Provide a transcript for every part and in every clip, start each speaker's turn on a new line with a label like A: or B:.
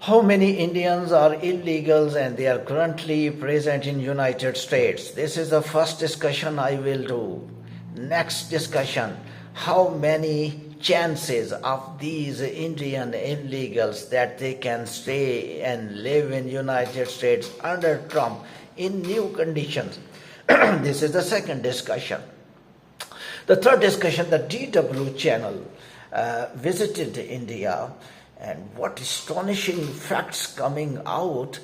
A: How many Indians are illegals and they are currently present in United States? This is the first discussion I will do. Next discussion, how many chances of these Indian illegals that they can stay and live in United States under Trump in new conditions? This is the second discussion. The third discussion, the DW channel visited India, and what astonishing facts coming out,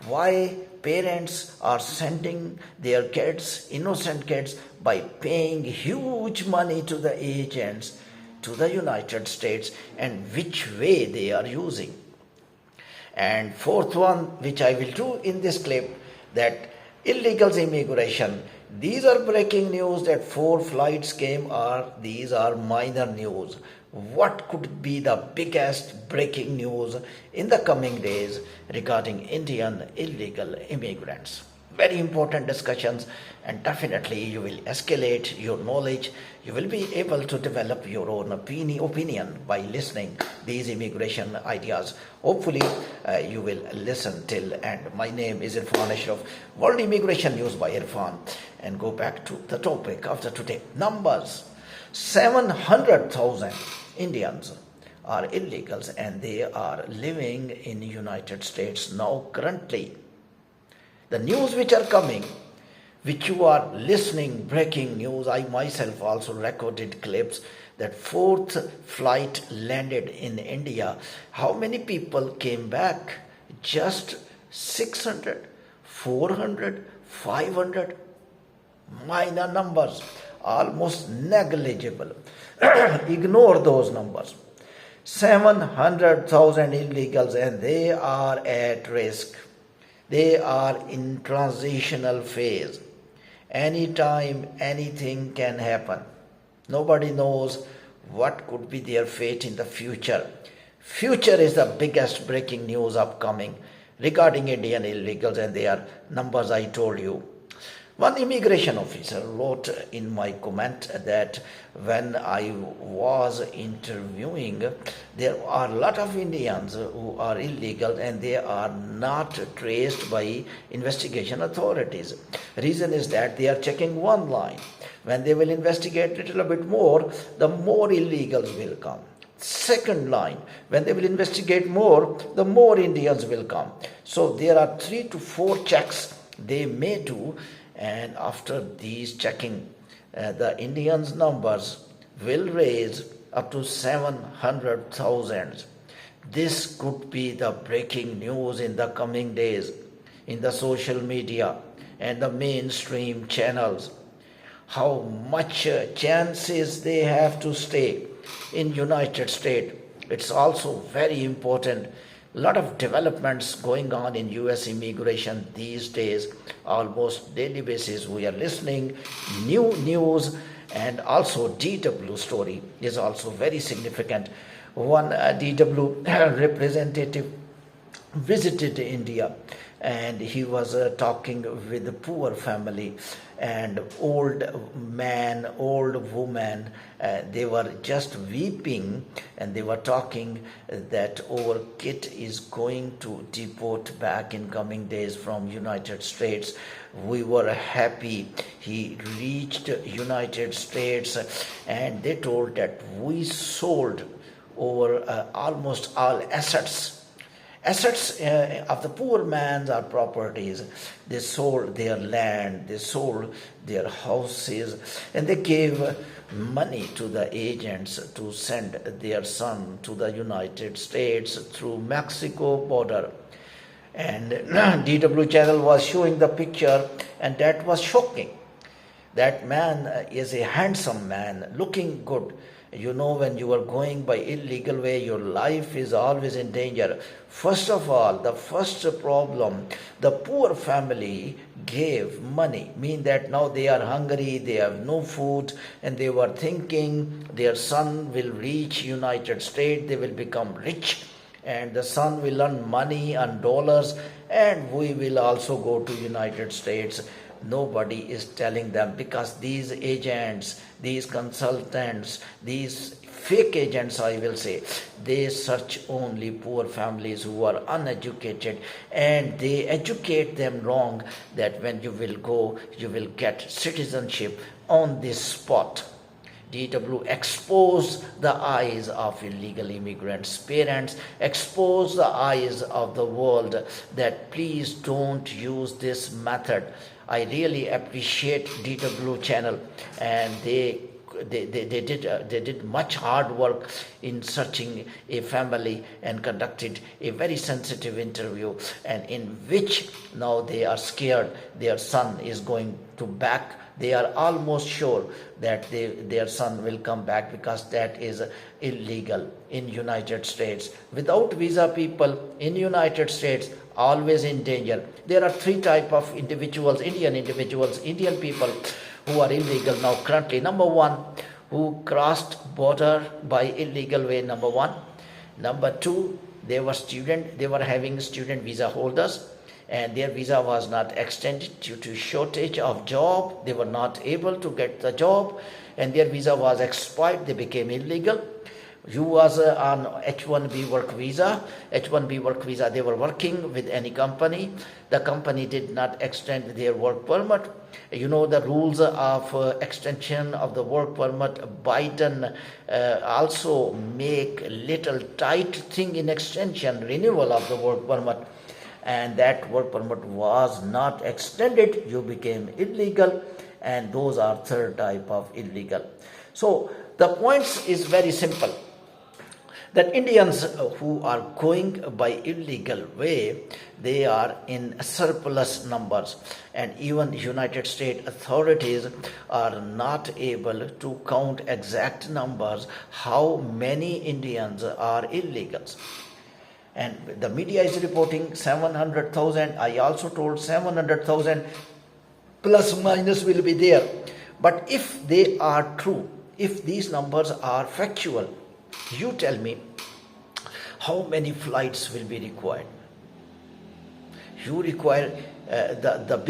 A: why parents are sending their kids, innocent kids, by paying huge money to the agents to the United States, and which way they are using. And fourth one, which I will do in this clip, that illegals immigration. These are breaking news that 4 flights came, or these are minor news. What could be the biggest breaking news in the coming days regarding Indian illegal immigrants? Very important discussions, and definitely you will escalate your knowledge. You will be able to develop your own opinion by listening these immigration ideas. Hopefully you will listen till end. My name is Irfan Ashraf, World Immigration News by Irfan, and go back to the topic of the today. Numbers: 700,000 Indians are illegals and they are living in the United States now currently. The news which are coming, which you are listening, breaking news, I myself also recorded clips that 4th flight landed in India. How many people came back? Just 600, 400, 500, minor numbers, almost negligible. Ignore those numbers. 700,000 illegals and they are at risk. They are in transitional phase. Anytime anything can happen. Nobody knows what could be their fate in the future. Future is the biggest breaking news upcoming regarding Indian illegals and their numbers I told you. One immigration officer wrote in my comment that when I was interviewing, there are a lot of Indians who are illegal and they are not traced by investigation authorities. Reason is that they are checking one line. When they will investigate a little bit more, the more illegals will come. Second line, when they will investigate more, the more Indians will come. So there are 3 to 4 checks they may do. And after these checking, the Indians' numbers will raise up to 700,000. This could be the breaking news in the coming days in the social media and the mainstream channels. How much chances they have to stay in United States. It's also very important. A lot of developments going on in US immigration these days, almost daily basis we are listening new news, and also DW story is also very significant. One DW representative visited India and he was talking with a poor family, and old man, old woman, they were just weeping, and they were talking that our kid is going to deport back in coming days from United States. We were happy he reached United States, and they told that we sold over almost all assets of the poor man's are properties. They sold their land, they sold their houses, and they gave money to the agents to send their son to the United States through Mexico border. And DW channel was showing the picture, and that was shocking. That man is a handsome man, looking good. You know, when you are going by illegal way, your life is always in danger. First of all, the first problem, the poor family gave money, mean that now they are hungry, they have no food, and they were thinking their son will reach United States, they will become rich, and the son will earn money and dollars, and we will also go to United States. Nobody is telling them, because these agents, these consultants, these fake agents, I will say. They search only poor families who are uneducated, and they educate them wrong that when you will go, you will get citizenship on this spot. DW exposed the eyes of illegal immigrants' parents, expose the eyes of the world that please don't use this method. I really appreciate DW channel, and they did much hard work in searching a family and conducted a very sensitive interview, and in which now they are scared their son is going to back. They are almost sure that their son will come back because that is illegal in United States. Without visa, people in United States always in danger. There are three type of individuals, Indian people who are illegal now currently. Number one, who crossed border by illegal way, number one. Number two, they were having student visa holders, and their visa was not extended due to shortage of job. They were not able to get the job, and their visa was expired. They became illegal. You was on H-1B work visa. H-1B work visa, they were working with any company. The company did not extend their work permit. You know the rules of extension of the work permit. Biden also make little tight thing in extension, renewal of the work permit. And that work permit was not extended. You became illegal, and those are third type of illegal. So the points is very simple, that Indians who are going by illegal way, they are in surplus numbers, and even United States authorities are not able to count exact numbers how many Indians are illegals. And the media is reporting 700,000. I also told 700,000 plus minus will be there. But if they are true, if these numbers are factual, you tell me how many flights will be required. You require the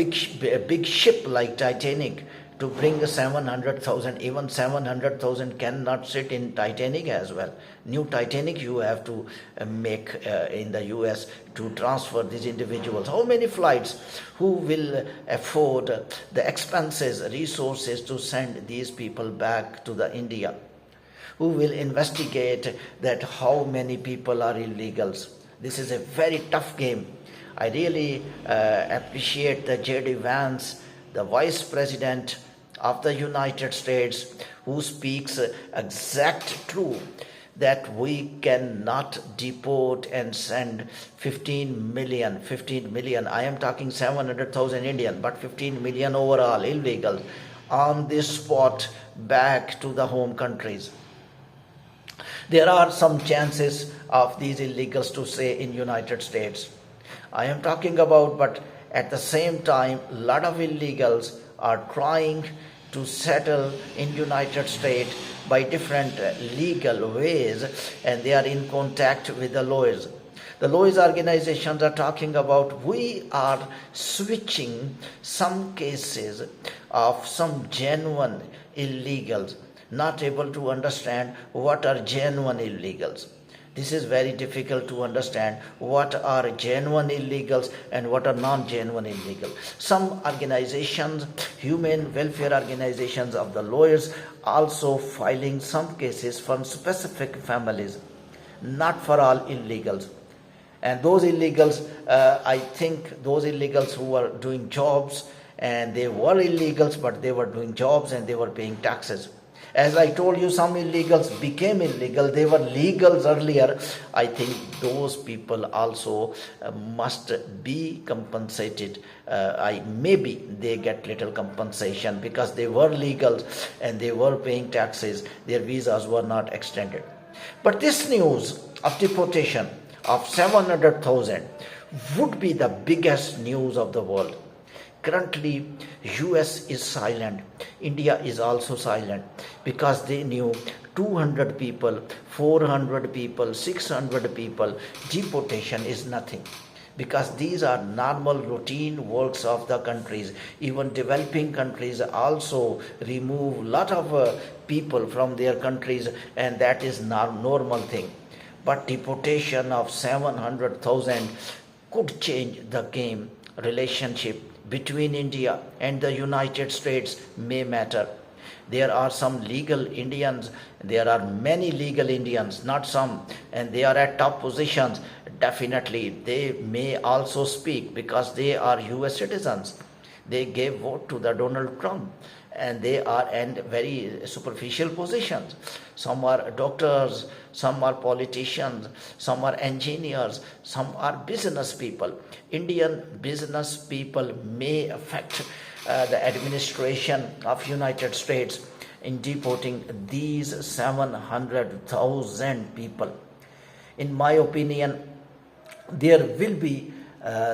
A: big ship like Titanic to bring 700,000. Even 700,000 cannot sit in Titanic as well. New Titanic you have to make in the US to transfer these individuals. How many flights? Who will afford the expenses, resources to send these people back to the India? Who will investigate that how many people are illegals? This is a very tough game. I really appreciate the J.D. Vance, the Vice President of the United States, who speaks exact truth that we cannot deport and send 15 million, I am talking 700,000 Indian, but 15 million overall illegals on this spot back to the home countries. There are some chances of these illegals to stay in United States. I am talking about, but at the same time, a lot of illegals are trying to settle in United States by different legal ways, and they are in contact with the lawyers. The lawyers organizations are talking about we are switching some cases of some genuine illegals, not able to understand what are genuine illegals. This is very difficult to understand what are genuine illegals and what are non-genuine illegals. Some organizations, human welfare organizations of the lawyers, also filing some cases from specific families, not for all illegals. And those illegals, I think those illegals who are doing jobs, and they were illegals, but they were doing jobs and they were paying taxes. As I told you, some illegals became illegal. They were legals earlier. I think those people also must be compensated. Maybe they get little compensation because they were legals and they were paying taxes. Their visas were not extended. But this news of deportation of 700,000 would be the biggest news of the world. Currently, US is silent. India is also silent because they knew 200 people, 400 people, 600 people, deportation is nothing. Because these are normal routine works of the countries. Even developing countries also remove a lot of people from their countries, and that is normal thing. But deportation of 700,000 could change the game. Relationship between India and the United States may matter. There are some legal Indians, there are many legal Indians, not some, and they are at top positions. Definitely, they may also speak because they are US citizens. They gave vote to the Donald Trump, and they are in very superficial positions. Some are doctors, some are politicians, some are engineers, some are business people. Indian business people may affect the administration of United States in deporting these 700,000 people. In my opinion, there will be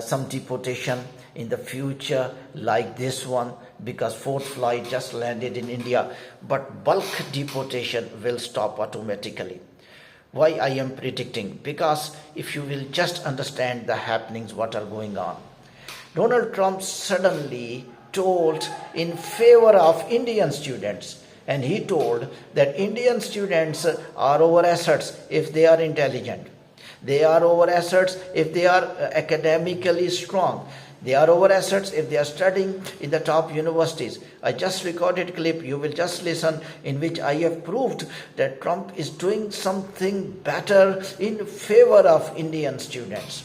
A: some deportation in the future like this one, because fourth flight just landed in India, but bulk deportation will stop automatically. Why I am predicting? Because if you will just understand the happenings, what are going on. Donald Trump suddenly told in favor of Indian students, and he told that Indian students are our assets if they are intelligent. They are our assets if they are academically strong. They are our assets if they are studying in the top universities. I just recorded a clip, you will just listen, in which I have proved that Trump is doing something better in favor of Indian students.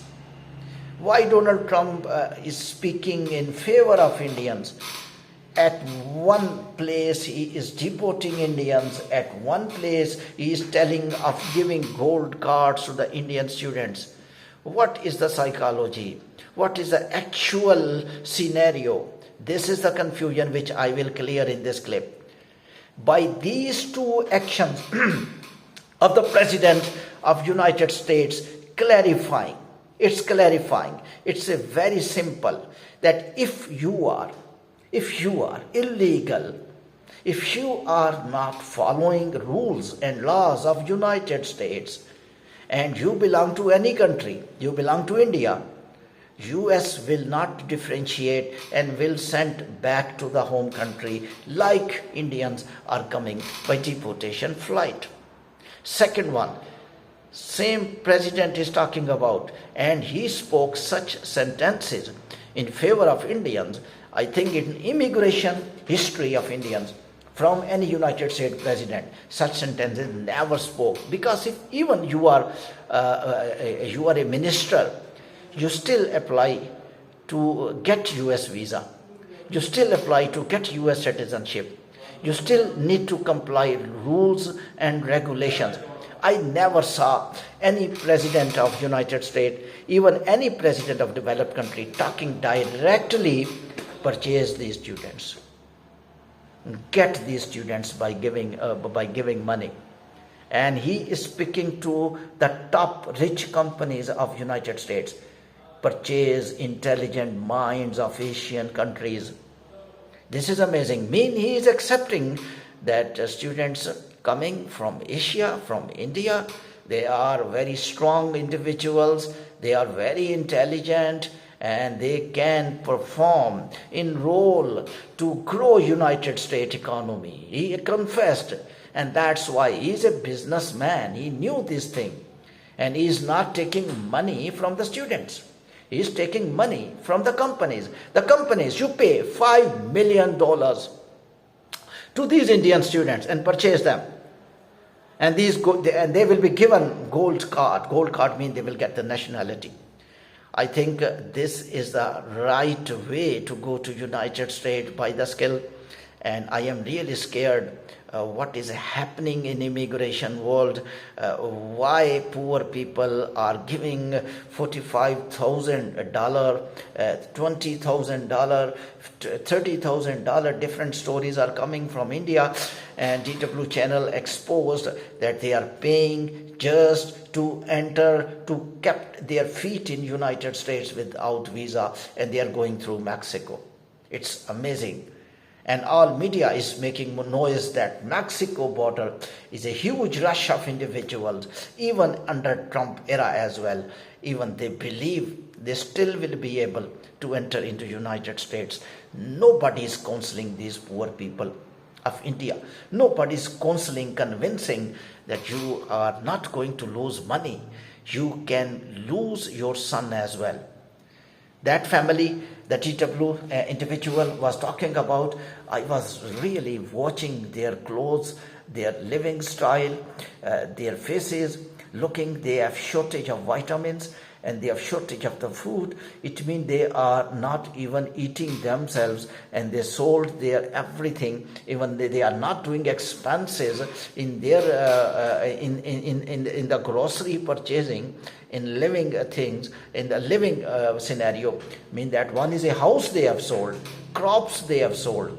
A: Why Donald Trump is speaking in favor of Indians? At one place he is deporting Indians, at one place he is telling of giving gold cards to the Indian students. What is the psychology? What is the actual scenario? This is the confusion which I will clear in this clip. By these two actions of the President of United States clarifying, it's a very simple, that if you are illegal, if you are not following rules and laws of United States, and you belong to any country, you belong to India, US will not differentiate and will send back to the home country like Indians are coming by deportation flight. Second one, same president is talking about, and he spoke such sentences in favor of Indians. I think in immigration history of Indians, from any United States president, such sentences never spoke. Because if even you are a minister, you still apply to get US visa, you still apply to get US citizenship, you still need to comply rules and regulations. I never saw any president of United States, even any president of developed country, talking directly purchase these students, get these students by giving money. And he is speaking to the top rich companies of United States, purchase intelligent minds of Asian countries. This is amazing. He is accepting that students coming from Asia, from India, they are very strong individuals, they are very intelligent, and they can perform in role to grow United States economy. He confessed, and that's why he is a businessman. He knew this thing, and he is not taking money from the students. He is taking money from the companies. The companies, you pay $5 million to these Indian students and purchase them. And they will be given gold card. Gold card means they will get the nationality. I think this is the right way to go to United States by the skill, and I am really scared what is happening in immigration world, why poor people are giving $45,000, $20,000, $30,000. Different stories are coming from India, and DW channel exposed that they are paying just to enter, to keep their feet in United States without visa, and they are going through Mexico. It's amazing. And all media is making noise that Mexico border is a huge rush of individuals, even under Trump era as well. Even they believe they still will be able to enter into United States. Nobody is counseling these poor people. of India. Nobody is counseling, convincing that you are not going to lose money. You can lose your son as well. That family, the TW individual was talking about, I was really watching their clothes, their living style, their faces, looking, they have shortage of vitamins and they have shortage of the food. It means they are not even eating themselves, and they sold their everything. Even they are not doing expenses in their in the grocery purchasing, in living things, in the living scenario. Mean that one is a house they have sold, crops they have sold.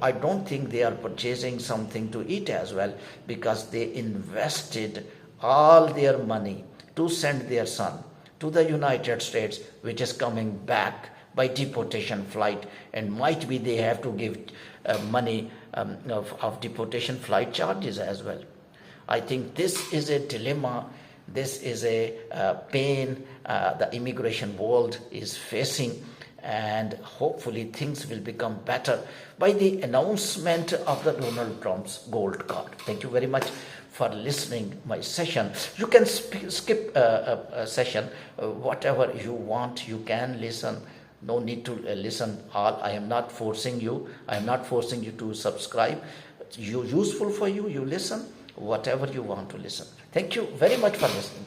A: I don't think they are purchasing something to eat as well, because they invested all their money to send their son to the United States, which is coming back by deportation flight, and might be they have to give money of deportation flight charges as well. I think this is a dilemma. This is a pain the immigration world is facing, and hopefully things will become better by the announcement of the Donald Trump's gold card. Thank you very much for listening my session. You can skip a session, whatever you want, you can listen. No need to listen all. I am not forcing you. I am not forcing you to subscribe. Useful for you, you listen. Whatever you want to listen. Thank you very much for listening.